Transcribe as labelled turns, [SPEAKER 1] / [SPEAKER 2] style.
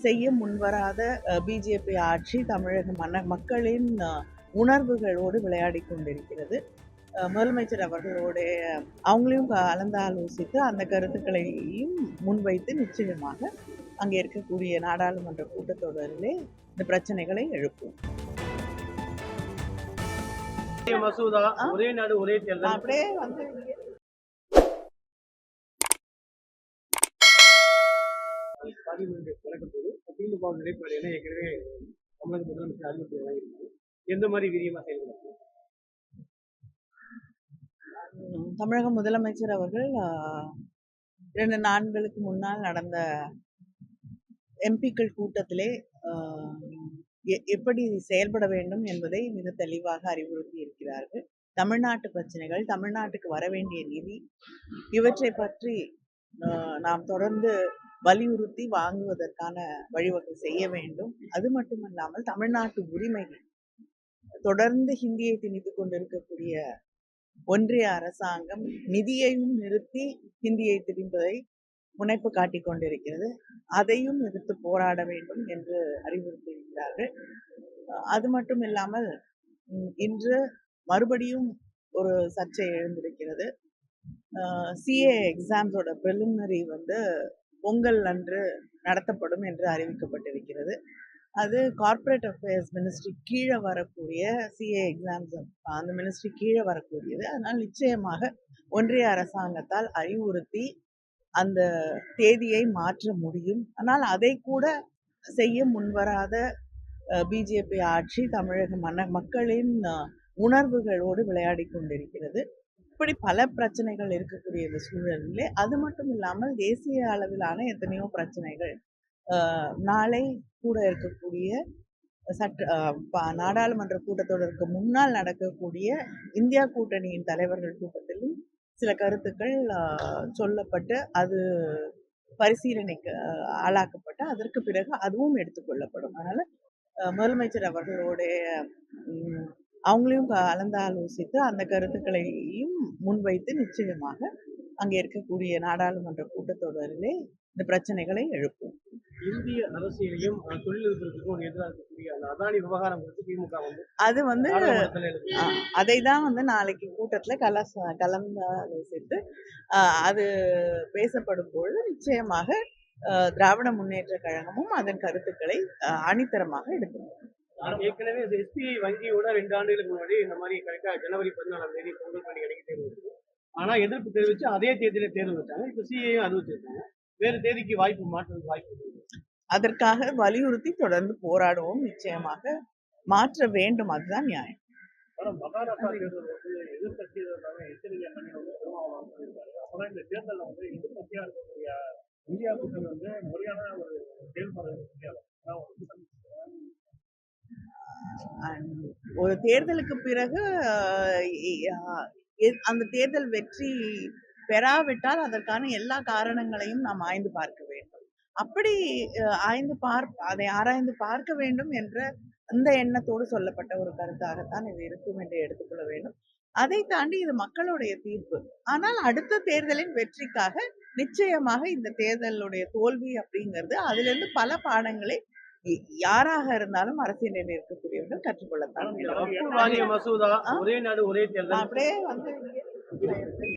[SPEAKER 1] செய்ய முன்வராத பிஜேபி ஆட்சி தமிழக மக்களின் உணர்வுகளோடு விளையாடி கொண்டிருக்கிறது. முதலமைச்சர் அவர்களோடைய அவங்களையும் கலந்து ஆலோசித்து அந்த கருத்துக்களையும் முன்வைத்து நிச்சயமாக அங்கே இருக்கக்கூடிய நாடாளுமன்ற கூட்டத்தொடரிலே இந்த பிரச்சனைகளை எழுப்பும்.
[SPEAKER 2] மசோதா ஒரே நாடு ஒரே தேர்தல்
[SPEAKER 1] அப்படியே வந்து
[SPEAKER 2] திமுக நிலைப்பாடு என ஏற்கனவே தமிழக முதலமைச்சர் அறிவிப்பு எந்த மாதிரி விரிவா செயல்படுது?
[SPEAKER 1] தமிழக முதலமைச்சர் அவர்கள் 2 நாட்களுக்கு முன்னால் நடந்த எம்பிக்கள் கூட்டத்திலே எப்படி செயல்பட வேண்டும் என்பதை மிக தெளிவாக அறிவுறுத்தி இருக்கிறார்கள். தமிழ்நாட்டு பிரச்சனைகள், தமிழ்நாட்டுக்கு வர வேண்டிய நிதி, இவற்றை பற்றி நாம் தொடர்ந்து வலியுறுத்தி வாங்குவதற்கான வழிவகை செய்ய வேண்டும். அது மட்டுமல்லாமல் தமிழ்நாட்டு உரிமைகள் தொடர்ந்து ஹிந்தியை திணித்துக் கொண்டிருக்கக்கூடிய ஒன்றிய அரசாங்கம் நிதியையும் நிறுத்தி ஹிந்தியை திணிப்பதை முனைப்பு காட்டிக் கொண்டிருக்கிறது. அதையும் எதிர்த்து போராட வேண்டும் என்று அறிவுறுத்தியிருக்கிறார்கள். அது மட்டும் இல்லாமல் இன்று மறுபடியும் ஒரு சர்ச்சை எழுந்திருக்கிறது. சிஏ எக்ஸாம்ஸோட ப்ரிலிமினரி பொங்கல் அன்று நடத்தப்படும் என்று அறிவிக்கப்பட்டிருக்கிறது. அது கார்ப்பரேட் அஃபேர்ஸ் மினிஸ்ட்ரி கீழே வரக்கூடிய சிஏ எக்ஸாம்ஸ் அந்த மினிஸ்ட்ரி கீழே வரக்கூடியது. அதனால் நிச்சயமாக ஒன்றிய அரசாங்கத்தால் அறிவுறுத்தி அந்த தேதியை மாற்ற முடியும். ஆனால் அதை கூட செய்ய முன்வராத பிஜேபி ஆட்சி தமிழக மக்களின் உணர்வுகளோடு விளையாடி கொண்டிருக்கிறது. இப்படி பல பிரச்சனைகள் இருக்கக்கூடிய இந்த சூழலிலே அது மட்டும் இல்லாமல் தேசிய அளவிலான எத்தனையோ பிரச்சனைகள் நாளை கூட இருக்கக்கூடிய நாடாளுமன்ற கூட்டத்தொடருக்கு முன்னால் நடக்கக்கூடிய இந்தியா கூட்டணியின் தலைவர்கள் கூட்டத்திலும் சில கருத்துக்கள் சொல்லப்பட்டு அது பரிசீலனைக்கு ஆளாக்கப்பட்டு அதற்கு பிறகு அதுவும் எடுத்துக்கொள்ளப்படும். அதனால முதலமைச்சர் அவர்களுடைய அவங்களையும் கலந்து ஆலோசித்து அந்த கருத்துக்களையும் முன்வைத்து நிச்சயமாக அங்கே இருக்கக்கூடிய நாடாளுமன்ற கூட்டத்தொடரிலே இந்த பிரச்சனைகளை எழுப்பும்.
[SPEAKER 2] இந்திய அரசியலையும் தொழில்நுட்பத்துக்கும் எதிராக இருக்கக்கூடிய அந்த அதானி விவகாரம் குறித்து திமுக
[SPEAKER 1] அதை தான் நாளைக்கு கூட்டத்துல கலந்து ஆலோசித்து அது பேசப்படும் பொழுது நிச்சயமாக திராவிட முன்னேற்ற கழகமும் அதன் கருத்துக்களை அணித்தரமாக எடுக்கும்.
[SPEAKER 2] ஏற்கனவே எஸ்பிஐ வங்கியோட 2 ஆண்டுகளுக்கு முன்னாடி இந்த மாதிரி கரெக்டா ஜனவரி 14ஆம் தேதி பொங்கல் பண்டிகை தேர்வு வச்சு ஆனா எதிர்ப்பு தெரிவிச்சு அதே தேதியில தேர்வு வச்சாங்க. இப்ப சிஏயும் அறிவிச்சிருக்காங்க. வேறு தேதிக்கு மாற்றுறதுக்கு வாய்ப்பு
[SPEAKER 1] அதற்காக வலியுறுத்தி தொடர்ந்து போராடுவோம். நிச்சயமாக மாற்ற வேண்டும். அதுதான் நியாயம்.
[SPEAKER 2] மகாராஷ்டிரா தேர்தல் எதிர்கட்சியாக எச்சரிக்கை பண்ணி அப்பதான் இந்த தேர்தலில் எதிர்கட்சியா இருக்கக்கூடிய இந்தியா கூட்டணி முறையான ஒரு செயல்பாடு
[SPEAKER 1] ஒரு தேர்தலுக்கு பிறகு அந்த தேர்தல் வெற்றி பெறாவிட்டால் அதற்கான எல்லா காரணங்களையும் நாம் ஆய்ந்து பார்க்க வேண்டும். அப்படி அதை ஆராய்ந்து பார்க்க வேண்டும் என்ற அந்த எண்ணத்தோடு சொல்லப்பட்ட ஒரு கருத்தாகத்தான் இது இருக்கும் என்று எடுத்துக்கொள்ள வேண்டும். அதை தாண்டி இது மக்களுடைய தீர்ப்பு. ஆனால் அடுத்த தேர்தலின் வெற்றிக்காக நிச்சயமாக இந்த தேர்தலுடைய தோல்வி அப்படிங்கிறது அதுல இருந்து பல பாடங்களை யாராக இருந்தாலும் அரசியலில் இருக்கக்கூடியவர்கள் கற்றுக்கொள்ளத்தான்.
[SPEAKER 2] மசோதா ஒரே நாடு ஒரே தேர்தல்
[SPEAKER 1] அப்படியே